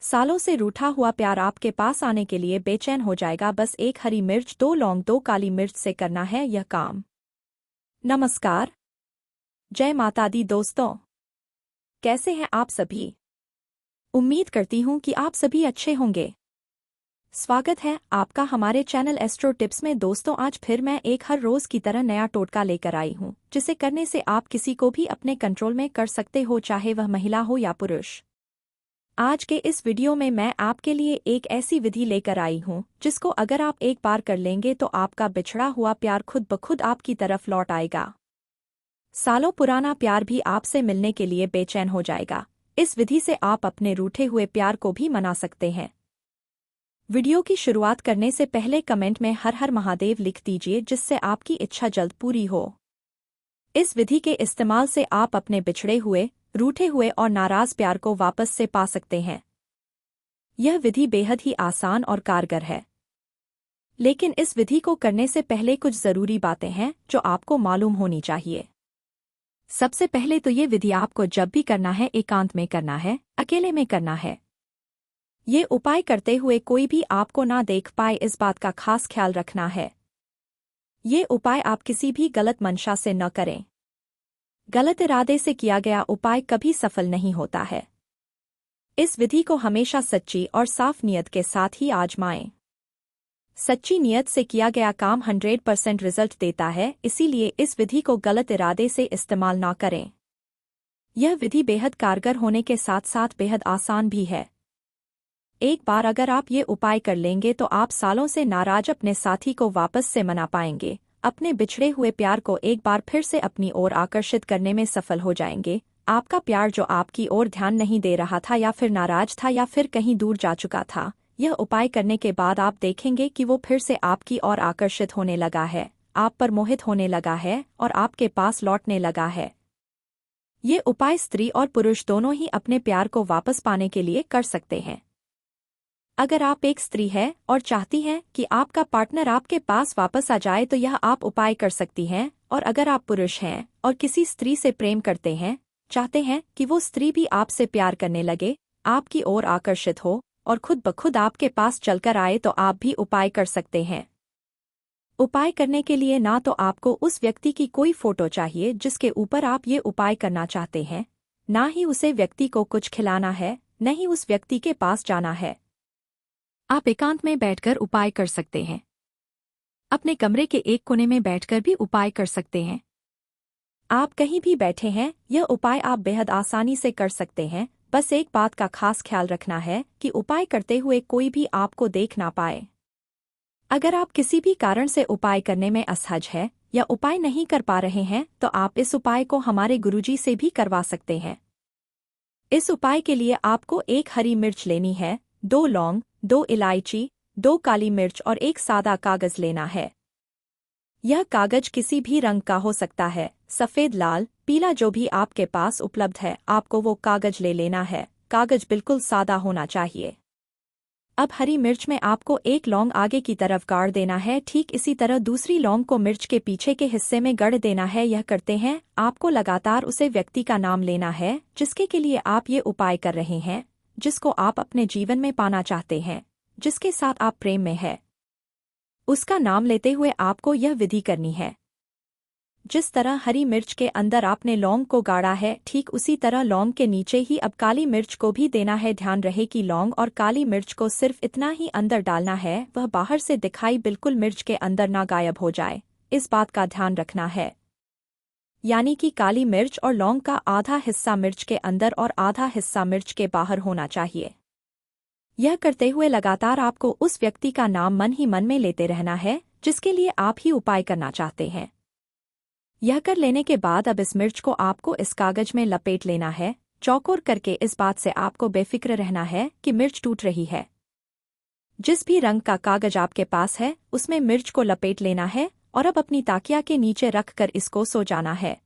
सालों से रूठा हुआ प्यार आपके पास आने के लिए बेचैन हो जाएगा। बस एक हरी मिर्च, 2 लौंग, 2 काली मिर्च से करना है यह काम। नमस्कार, जय माता दी दोस्तों। कैसे हैं आप सभी? उम्मीद करती हूँ कि आप सभी अच्छे होंगे। स्वागत है आपका हमारे चैनल एस्ट्रो टिप्स में। दोस्तों, आज फिर मैं एक हर रोज की तरह नया टोटका लेकर आई हूँ, जिसे करने से आप किसी को भी अपने कंट्रोल में कर सकते हो, चाहे वह महिला हो या पुरुष। आज के इस वीडियो में मैं आपके लिए एक ऐसी विधि लेकर आई हूँ जिसको अगर आप एक बार कर लेंगे तो आपका बिछड़ा हुआ प्यार खुद ब खुद आपकी तरफ लौट आएगा। सालों पुराना प्यार भी आपसे मिलने के लिए बेचैन हो जाएगा। इस विधि से आप अपने रूठे हुए प्यार को भी मना सकते हैं। वीडियो की शुरुआत करने से पहले कमेंट में हर हर महादेव लिख दीजिए, जिससे आपकी इच्छा जल्द पूरी हो। इस विधि के इस्तेमाल से आप अपने बिछड़े हुए, रूठे हुए और नाराज प्यार को वापस से पा सकते हैं। यह विधि बेहद ही आसान और कारगर है, लेकिन इस विधि को करने से पहले कुछ जरूरी बातें हैं जो आपको मालूम होनी चाहिए। सबसे पहले तो ये विधि आपको जब भी करना है एकांत में करना है, अकेले में करना है। ये उपाय करते हुए कोई भी आपको ना देख पाए, इस बात का खास ख्याल रखना है। ये उपाय आप किसी भी गलत मंशा से न करें। गलत इरादे से किया गया उपाय कभी सफल नहीं होता है। इस विधि को हमेशा सच्ची और साफ नियत के साथ ही आजमाएं। सच्ची नियत से किया गया काम 100% रिजल्ट देता है, इसीलिए इस विधि को गलत इरादे से इस्तेमाल ना करें। यह विधि बेहद कारगर होने के साथ साथ बेहद आसान भी है। एक बार अगर आप ये उपाय कर लेंगे तो आप सालों से नाराज अपने साथी को वापस से मना पाएंगे। अपने बिछड़े हुए प्यार को एक बार फिर से अपनी ओर आकर्षित करने में सफल हो जाएंगे। आपका प्यार जो आपकी ओर ध्यान नहीं दे रहा था, या फिर नाराज था, या फिर कहीं दूर जा चुका था, यह उपाय करने के बाद आप देखेंगे कि वो फिर से आपकी ओर आकर्षित होने लगा है, आप पर मोहित होने लगा है और आपके पास लौटने लगा है। ये उपाय स्त्री और पुरुष दोनों ही अपने प्यार को वापस पाने के लिए कर सकते हैं। अगर आप एक स्त्री हैं और चाहती हैं कि आपका पार्टनर आपके पास वापस आ जाए तो यह आप उपाय कर सकती हैं। और अगर आप पुरुष हैं और किसी स्त्री से प्रेम करते हैं, चाहते हैं कि वो स्त्री भी आपसे प्यार करने लगे, आपकी ओर आकर्षित हो और खुद ब खुद आपके पास चलकर आए, तो आप भी उपाय कर सकते हैं। उपाय करने के लिए ना तो आपको उस व्यक्ति की कोई फोटो चाहिए जिसके ऊपर आप ये उपाय करना चाहते हैं, ना ही उसे व्यक्ति को कुछ खिलाना है, न ही उस व्यक्ति के पास जाना है। आप एकांत में बैठकर उपाय कर सकते हैं। अपने कमरे के एक कोने में बैठकर भी उपाय कर सकते हैं। आप कहीं भी बैठे हैं, यह उपाय आप बेहद आसानी से कर सकते हैं। बस एक बात का खास ख्याल रखना है कि उपाय करते हुए कोई भी आपको देख ना पाए। अगर आप किसी भी कारण से उपाय करने में असहज है या उपाय नहीं कर पा रहे हैं, तो आप इस उपाय को हमारे गुरुजी से भी करवा सकते हैं। इस उपाय के लिए आपको 1 हरी मिर्च लेनी है, 2 लौंग, 2 इलायची, 2 काली मिर्च और एक सादा कागज लेना है। यह कागज किसी भी रंग का हो सकता है, सफेद, लाल, पीला, जो भी आपके पास उपलब्ध है, आपको वो कागज ले लेना है। कागज बिल्कुल सादा होना चाहिए। अब हरी मिर्च में आपको 1 लौंग आगे की तरफ गाड़ देना है। ठीक इसी तरह दूसरी लौंग को मिर्च के पीछे के हिस्से में गड़ देना है। यह करते हैं आपको लगातार उसे व्यक्ति का नाम लेना है जिसके के लिए आप ये उपाय कर रहे हैं, जिसको आप अपने जीवन में पाना चाहते हैं, जिसके साथ आप प्रेम में है। उसका नाम लेते हुए आपको यह विधि करनी है। जिस तरह हरी मिर्च के अंदर आपने लौंग को गाड़ा है, ठीक उसी तरह लौंग के नीचे ही अब काली मिर्च को भी देना है। ध्यान रहे कि लौंग और काली मिर्च को सिर्फ इतना ही अंदर डालना है, वह बाहर से दिखाई बिल्कुल मिर्च के अंदर ना गायब हो जाए, इस बात का ध्यान रखना है। यानी कि काली मिर्च और लौंग का आधा हिस्सा मिर्च के अंदर और आधा हिस्सा मिर्च के बाहर होना चाहिए। यह करते हुए लगातार आपको उस व्यक्ति का नाम मन ही मन में लेते रहना है जिसके लिए आप ही उपाय करना चाहते हैं। यह कर लेने के बाद अब इस मिर्च को आपको इस कागज में लपेट लेना है, चौकोर करके। इस बात से आपको बेफिक्र रहना है कि मिर्च टूट रही है। जिस भी रंग का कागज आपके पास है उसमें मिर्च को लपेट लेना है और अब अपनी ताकिया के नीचे रखकर इसको सो जाना है।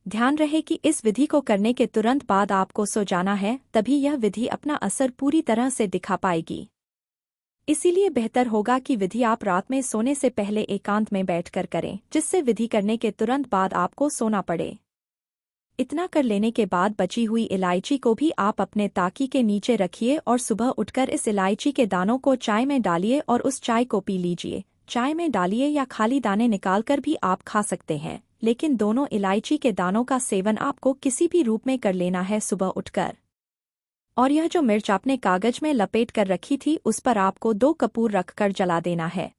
ध्यान रहे कि इस विधि को करने के तुरंत बाद आपको सो जाना है, तभी यह विधि अपना असर पूरी तरह से दिखा पाएगी। इसीलिए बेहतर होगा कि विधि आप रात में सोने से पहले एकांत में बैठकर करें, जिससे विधि करने के तुरंत बाद आपको सोना पड़े। इतना कर लेने के बाद बची हुई इलायची को भी आप अपने ताकी के नीचे रखिए और सुबह उठकर इस इलायची के दानों को चाय में डालिए और उस चाय को पी लीजिए। चाय में डालिए या खाली दाने निकालकर भी आप खा सकते हैं, लेकिन दोनों इलायची के दानों का सेवन आपको किसी भी रूप में कर लेना है सुबह उठकर। और यह जो मिर्च आपने कागज में लपेट कर रखी थी उस पर आपको 2 कपूर रखकर जला देना है।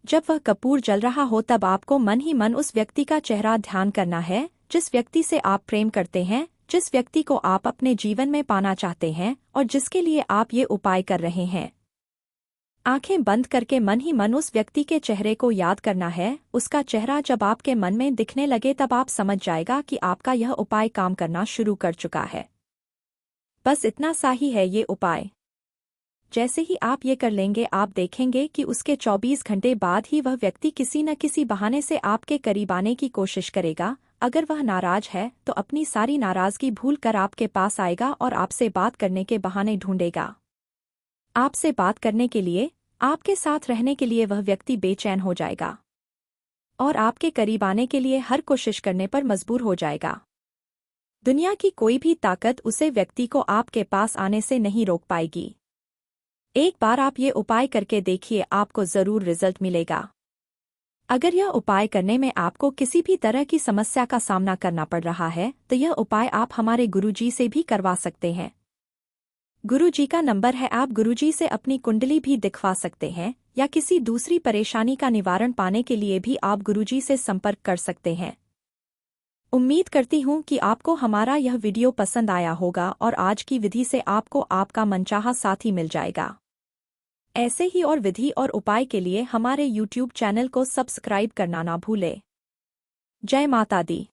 जब वह कपूर जल रहा हो तब आपको मन ही मन उस व्यक्ति का चेहरा ध्यान करना है जिस व्यक्ति से आप प्रेम करते हैं, जिस व्यक्ति को आप अपने जीवन में पाना चाहते हैं और जिसके लिए आप ये उपाय कर रहे हैं। आंखें बंद करके मन ही मन उस व्यक्ति के चेहरे को याद करना है। उसका चेहरा जब आपके मन में दिखने लगे तब आप समझ जाएगा कि आपका यह उपाय काम करना शुरू कर चुका है। बस इतना सा ही है ये उपाय। जैसे ही आप ये कर लेंगे आप देखेंगे कि उसके 24 घंटे बाद ही वह व्यक्ति किसी न किसी बहाने से आपके करीब आने की कोशिश करेगा। अगर वह नाराज है तो अपनी सारी नाराजगी भूल कर आपके पास आएगा और आपसे बात करने के बहाने ढूंढेगा। आपसे बात करने के लिए, आपके साथ रहने के लिए वह व्यक्ति बेचैन हो जाएगा और आपके करीब आने के लिए हर कोशिश करने पर मजबूर हो जाएगा। दुनिया की कोई भी ताकत उसे व्यक्ति को आपके पास आने से नहीं रोक पाएगी। एक बार आप ये उपाय करके देखिए, आपको जरूर रिजल्ट मिलेगा। अगर यह उपाय करने में आपको किसी भी तरह की समस्या का सामना करना पड़ रहा है तो यह उपाय आप हमारे गुरुजी से भी करवा सकते हैं। गुरुजी का नंबर है, आप गुरुजी से अपनी कुंडली भी दिखवा सकते हैं या किसी दूसरी परेशानी का निवारण पाने के लिए भी आप गुरुजी से संपर्क कर सकते हैं। उम्मीद करती हूँ कि आपको हमारा यह वीडियो पसंद आया होगा और आज की विधि से आपको आपका मनचाहा साथी मिल जाएगा। ऐसे ही और विधि और उपाय के लिए हमारे YouTube चैनल को सब्सक्राइब करना ना भूलें। जय माता दी।